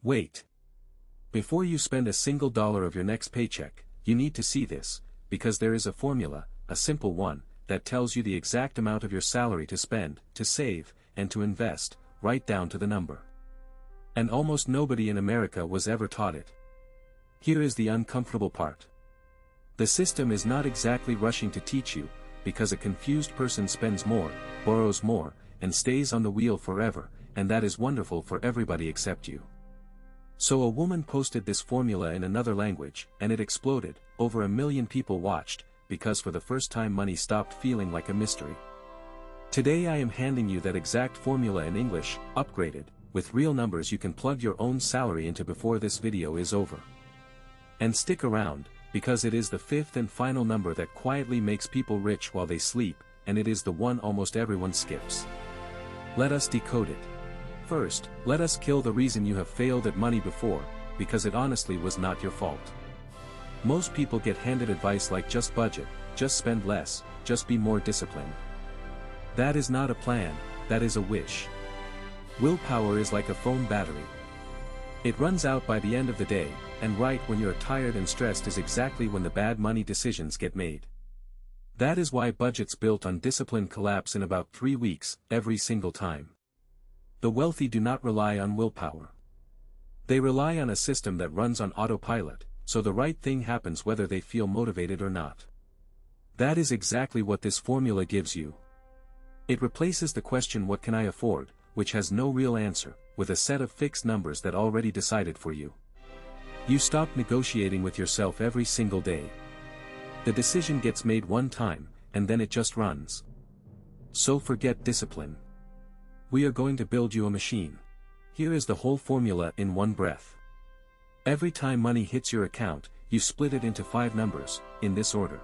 Wait. Before you spend a single dollar of your next paycheck, you need to see this, because there is a formula, a simple one, that tells you the exact amount of your salary to spend, to save, and to invest, right down to the number. And almost nobody in America was ever taught it. Here is the uncomfortable part. The system is not exactly rushing to teach you, because a confused person spends more, borrows more, and stays on the wheel forever, and that is wonderful for everybody except you. So a woman posted this formula in another language, and it exploded. Over 1 million people watched, because for the first time money stopped feeling like a mystery. Today I am handing you that exact formula in English, upgraded, with real numbers you can plug your own salary into before this video is over. And stick around, because it is the fifth and final number that quietly makes people rich while they sleep, and it is the one almost everyone skips. Let us decode it. First, let us kill the reason you have failed at money before, because it honestly was not your fault. Most people get handed advice like just budget, just spend less, just be more disciplined. That is not a plan, that is a wish. Willpower is like a phone battery. It runs out by the end of the day, and right when you're tired and stressed is exactly when the bad money decisions get made. That is why budgets built on discipline collapse in about 3 weeks, every single time. The wealthy do not rely on willpower. They rely on a system that runs on autopilot, so the right thing happens whether they feel motivated or not. That is exactly what this formula gives you. It replaces the question "what can I afford?" which has no real answer, with a set of fixed numbers that already decided for you. You stop negotiating with yourself every single day. The decision gets made one time, and then it just runs. So forget discipline. We are going to build you a machine. Here is the whole formula in one breath. Every time money hits your account, you split it into 5 numbers, in this order.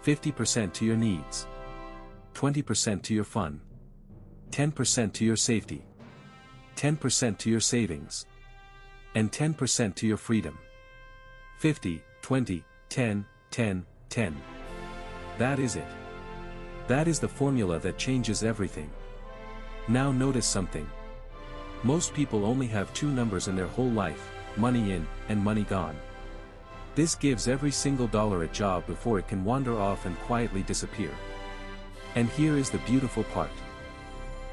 50% to your needs. 20% to your fun. 10% to your safety. 10% to your savings. And 10% to your freedom. 50, 20, 10, 10, 10. That is it. That is the formula that changes everything. Now notice something. Most people only have 2 numbers in their whole life, money in, and money gone. This gives every single dollar a job before it can wander off and quietly disappear. And here is the beautiful part.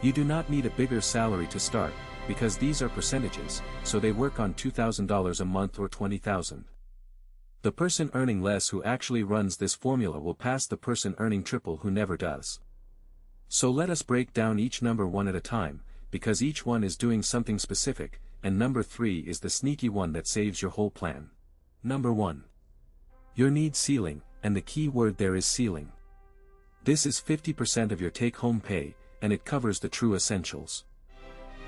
You do not need a bigger salary to start, because these are percentages, so they work on $2,000 a month or $20,000. The person earning less who actually runs this formula will pass the person earning triple who never does. So let us break down each number one at a time, because each one is doing something specific, and number 3 is the sneaky one that saves your whole plan. Number 1. Your need ceiling, and the key word there is ceiling. This is 50% of your take-home pay, and it covers the true essentials.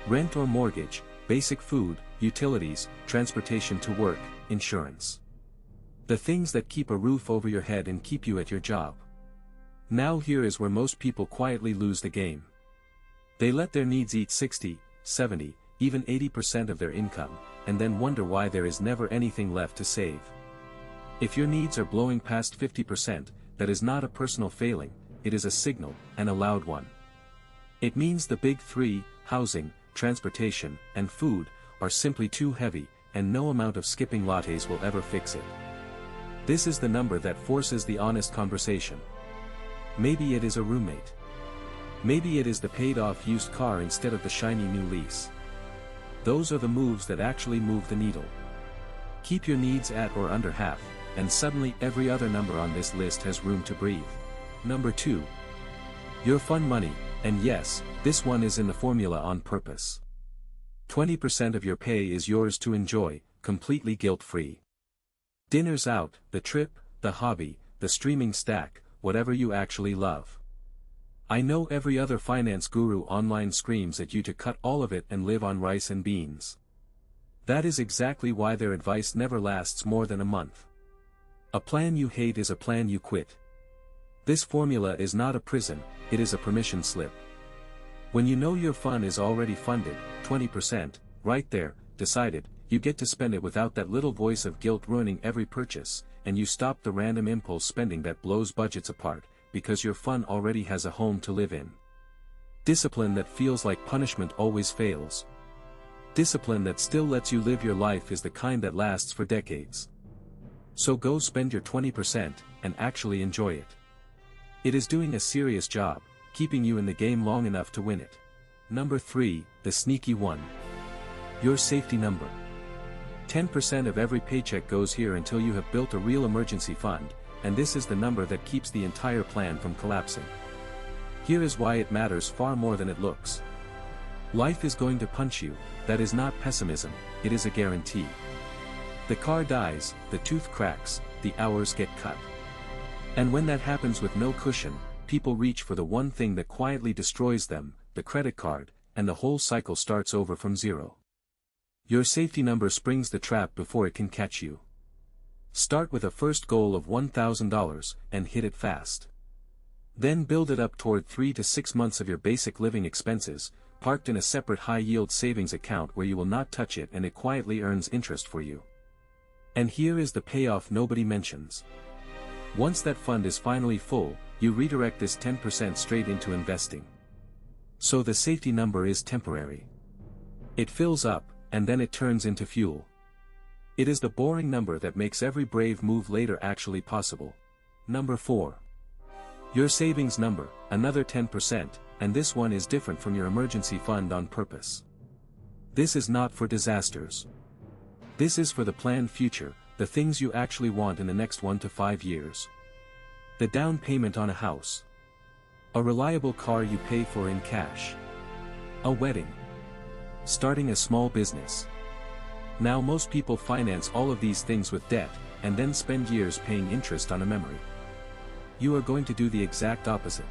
Rent or mortgage, basic food, utilities, transportation to work, insurance. The things that keep a roof over your head and keep you at your job. Now here is where most people quietly lose the game. They let their needs eat 60, 70, even 80% of their income, and then wonder why there is never anything left to save. If your needs are blowing past 50%, that is not a personal failing, it is a signal, and a loud one. It means the big 3, housing, transportation, and food, are simply too heavy, and no amount of skipping lattes will ever fix it. This is the number that forces the honest conversation. Maybe it is a roommate. Maybe it is the paid-off used car instead of the shiny new lease. Those are the moves that actually move the needle. Keep your needs at or under half, and suddenly every other number on this list has room to breathe. Number 2. Your fun money, and yes, this one is in the formula on purpose. 20% of your pay is yours to enjoy, completely guilt-free. Dinners out, the trip, the hobby, the streaming stack, whatever you actually love. I know every other finance guru online screams at you to cut all of it and live on rice and beans. That is exactly why their advice never lasts more than a month. A plan you hate is a plan you quit. This formula is not a prison, it is a permission slip. When you know your fun is already funded, 20%, right there, decided, you get to spend it without that little voice of guilt ruining every purchase, and you stop the random impulse spending that blows budgets apart, because your fun already has a home to live in. Discipline that feels like punishment always fails. Discipline that still lets you live your life is the kind that lasts for decades. So go spend your 20% and actually enjoy it. It is doing a serious job, keeping you in the game long enough to win it. Number 3, the sneaky one. Your safety number. 10% of every paycheck goes here until you have built a real emergency fund, and this is the number that keeps the entire plan from collapsing. Here is why it matters far more than it looks. Life is going to punch you, that is not pessimism, it is a guarantee. The car dies, the tooth cracks, the hours get cut. And when that happens with no cushion, people reach for the one thing that quietly destroys them, the credit card, and the whole cycle starts over from zero. Your safety number springs the trap before it can catch you. Start with a first goal of $1,000 and hit it fast. Then build it up toward 3 to 6 months of your basic living expenses, parked in a separate high-yield savings account where you will not touch it and it quietly earns interest for you. And here is the payoff nobody mentions. Once that fund is finally full, you redirect this 10% straight into investing. So the safety number is temporary. It fills up, and then it turns into fuel. It is the boring number that makes every brave move later actually possible. Number 4. Your savings number, another 10%, and this one is different from your emergency fund on purpose. This is not for disasters. This is for the planned future, the things you actually want in the next 1 to 5 years. The down payment on a house. A reliable car you pay for in cash. A wedding. Starting a small business. Now most people finance all of these things with debt, and then spend years paying interest on a memory. You are going to do the exact opposite.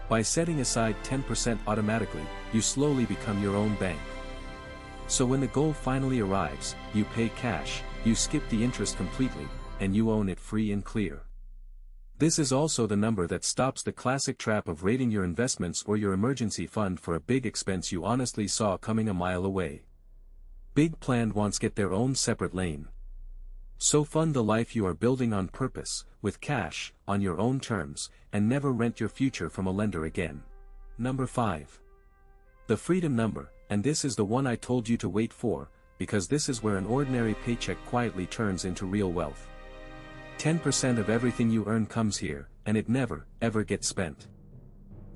By setting aside 10% automatically, you slowly become your own bank. So when the goal finally arrives, you pay cash, you skip the interest completely, and you own it free and clear. This is also the number that stops the classic trap of raiding your investments or your emergency fund for a big expense you honestly saw coming a mile away. Big planned wants get their own separate lane. So fund the life you are building on purpose, with cash, on your own terms, and never rent your future from a lender again. Number 5. The freedom number, and this is the one I told you to wait for, because this is where an ordinary paycheck quietly turns into real wealth. 10% of everything you earn comes here, and it never, ever gets spent.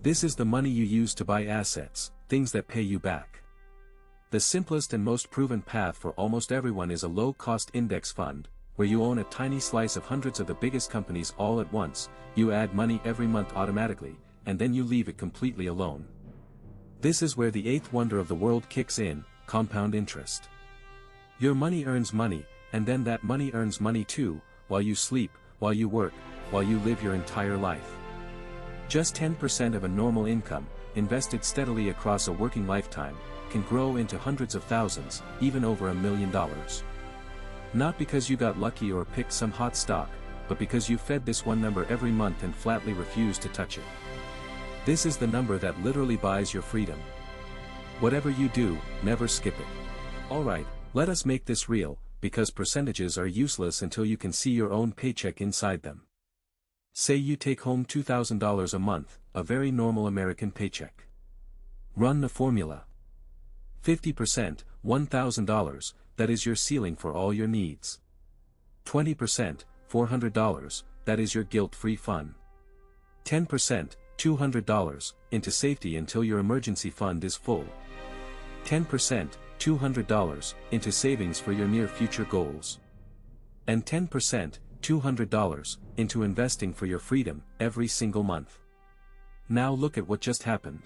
This is the money you use to buy assets, things that pay you back. The simplest and most proven path for almost everyone is a low-cost index fund, where you own a tiny slice of hundreds of the biggest companies all at once, you add money every month automatically, and then you leave it completely alone. This is where the eighth wonder of the world kicks in, compound interest. Your money earns money, and then that money earns money too, while you sleep, while you work, while you live your entire life. Just 10% of a normal income, invested steadily across a working lifetime, can grow into hundreds of thousands, even over $1 million. Not because you got lucky or picked some hot stock, but because you fed this one number every month and flatly refused to touch it. This is the number that literally buys your freedom. Whatever you do, never skip it. Alright, let us make this real, because percentages are useless until you can see your own paycheck inside them. Say you take home $2,000 a month, a very normal American paycheck. Run the formula. 50%, $1,000, that is your ceiling for all your needs. 20%, $400, that is your guilt-free fun. 10%, $200, into safety until your emergency fund is full. 10%, $200, into savings for your near-future goals. And 10%, $200, into investing for your freedom, every single month. Now look at what just happened.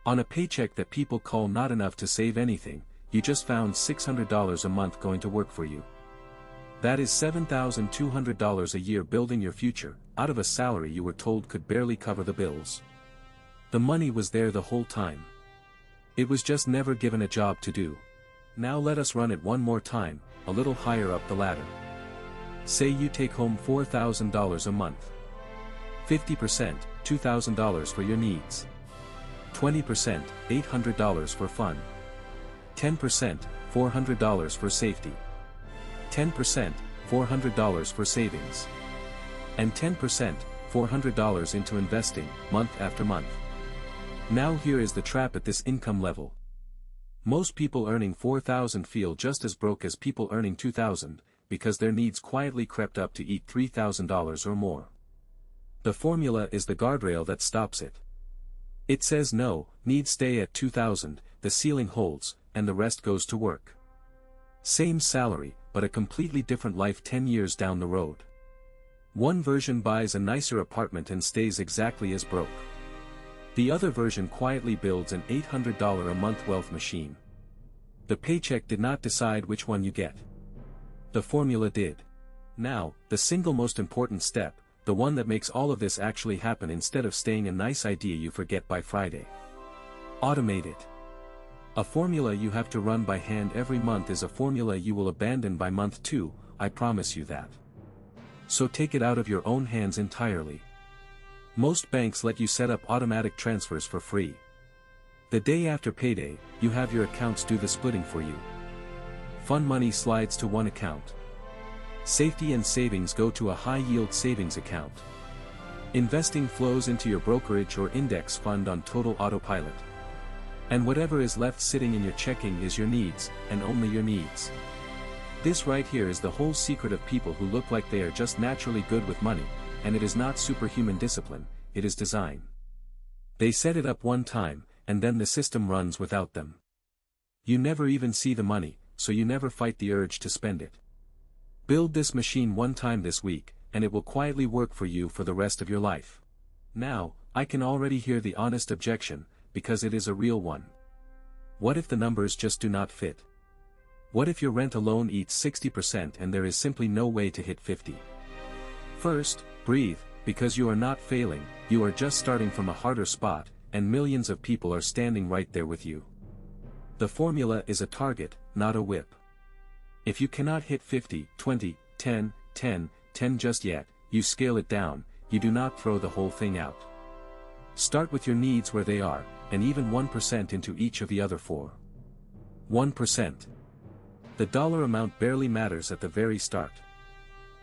On a paycheck that people call not enough to save anything, you just found $600 a month going to work for you. That is $7,200 a year building your future, out of a salary you were told could barely cover the bills. The money was there the whole time. It was just never given a job to do. Now let us run it one more time, a little higher up the ladder. Say you take home $4,000 a month. 50%, $2,000 for your needs. 20%, $800 for fun. 10%, $400 for safety. 10%, $400 for savings. And 10%, $400 into investing, month after month. Now here is the trap at this income level. Most people earning 4,000 feel just as broke as people earning 2,000, because their needs quietly crept up to eat $3,000 or more. The formula is the guardrail that stops it. It says no, needs stay at 2,000, the ceiling holds, and the rest goes to work. Same salary, but a completely different life 10 years down the road. One version buys a nicer apartment and stays exactly as broke. The other version quietly builds an $800 a month wealth machine. The paycheck did not decide which one you get. The formula did. Now, the single most important step, the one that makes all of this actually happen instead of staying a nice idea you forget by Friday. Automate it. A formula you have to run by hand every month is a formula you will abandon by month 2, I promise you that. So take it out of your own hands entirely. Most banks let you set up automatic transfers for free. The day after payday, you have your accounts do the splitting for you. Fun money slides to one account. Safety and savings go to a high-yield savings account. Investing flows into your brokerage or index fund on total autopilot. And whatever is left sitting in your checking is your needs, and only your needs. This right here is the whole secret of people who look like they are just naturally good with money, and it is not superhuman discipline, it is design. They set it up one time, and then the system runs without them. You never even see the money, so you never fight the urge to spend it. Build this machine one time this week, and it will quietly work for you for the rest of your life. Now, I can already hear the honest objection, because it is a real one. What if the numbers just do not fit? What if your rent alone eats 60% and there is simply no way to hit 50? First, breathe, because you are not failing, you are just starting from a harder spot, and millions of people are standing right there with you. The formula is a target, not a whip. If you cannot hit 50, 20, 10, 10, 10 just yet, you scale it down, you do not throw the whole thing out. Start with your needs where they are, and even 1% into each of the other 4. 1%. The dollar amount barely matters at the very start.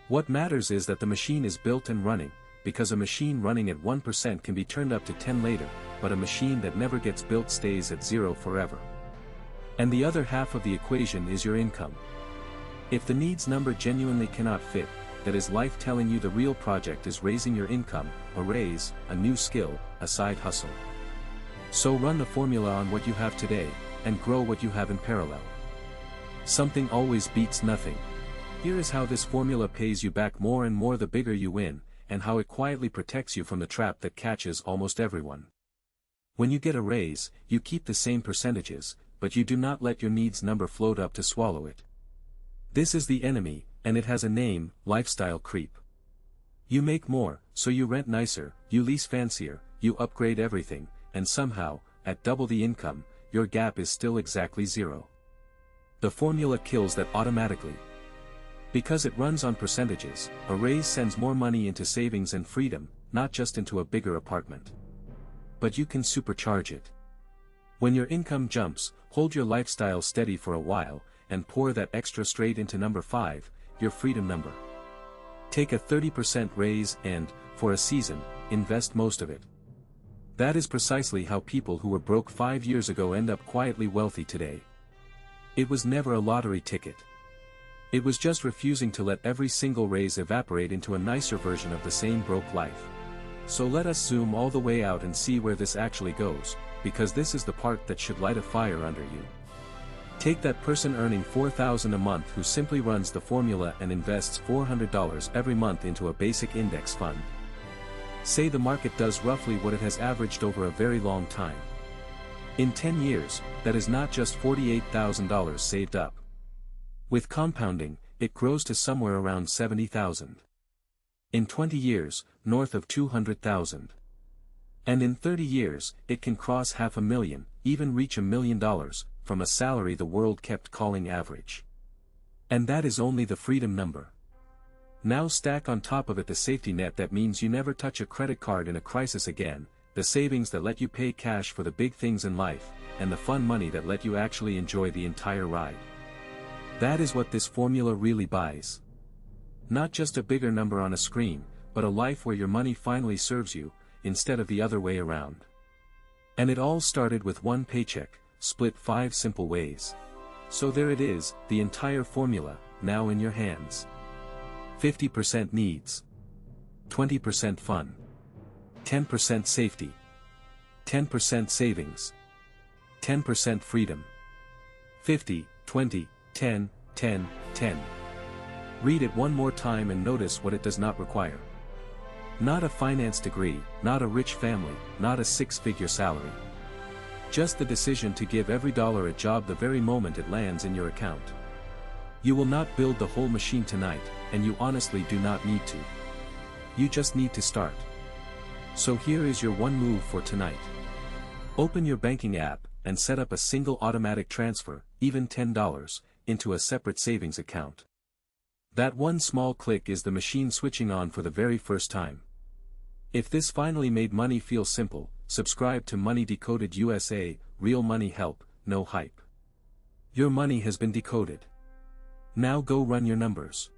What matters is that the machine is built and running, because a machine running at 1% can be turned up to 10 later, but a machine that never gets built stays at 0 forever. And the other half of the equation is your income. If the needs number genuinely cannot fit, that is life telling you the real project is raising your income, a raise, a new skill, a side hustle. So run the formula on what you have today, and grow what you have in parallel. Something always beats nothing. Here is how this formula pays you back more and more the bigger you win, and how it quietly protects you from the trap that catches almost everyone. When you get a raise, you keep the same percentages, but you do not let your needs number float up to swallow it. This is the enemy, and it has a name, lifestyle creep. You make more, so you rent nicer, you lease fancier, you upgrade everything, and somehow, at double the income, your gap is still exactly 0. The formula kills that automatically. Because it runs on percentages, a raise sends more money into savings and freedom, not just into a bigger apartment. But you can supercharge it. When your income jumps, hold your lifestyle steady for a while, and pour that extra straight into number 5, your freedom number. Take a 30% raise and, for a season, invest most of it. That is precisely how people who were broke 5 years ago end up quietly wealthy today. It was never a lottery ticket. It was just refusing to let every single raise evaporate into a nicer version of the same broke life. So let us zoom all the way out and see where this actually goes, because this is the part that should light a fire under you. Take that person earning $4,000 a month who simply runs the formula and invests $400 every month into a basic index fund. Say the market does roughly what it has averaged over a very long time. In 10 years, that is not just $48,000 saved up. With compounding, it grows to somewhere around $70,000. In 20 years, north of $200,000. And in 30 years, it can cross $500,000, even reach $1 million, from a salary the world kept calling average. And that is only the freedom number. Now stack on top of it the safety net that means you never touch a credit card in a crisis again, the savings that let you pay cash for the big things in life, and the fun money that let you actually enjoy the entire ride. That is what this formula really buys. Not just a bigger number on a screen, but a life where your money finally serves you, instead of the other way around. And it all started with one paycheck, split 5 simple ways. So there it is, the entire formula, now in your hands. 50% needs. 20% fun. 10% safety. 10% savings. 10% freedom. 50, 20, 10, 10, 10. Read it one more time and notice what it does not require. Not a finance degree, not a rich family, not a 6-figure salary. Just the decision to give every dollar a job the very moment it lands in your account. You will not build the whole machine tonight, and you honestly do not need to. You just need to start. So here is your one move for tonight. Open your banking app, and set up a single automatic transfer, even $10, into a separate savings account. That one small click is the machine switching on for the very first time. If this finally made money feel simple, subscribe to Money Decoded USA, real money help, no hype. Your money has been decoded. Now go run your numbers.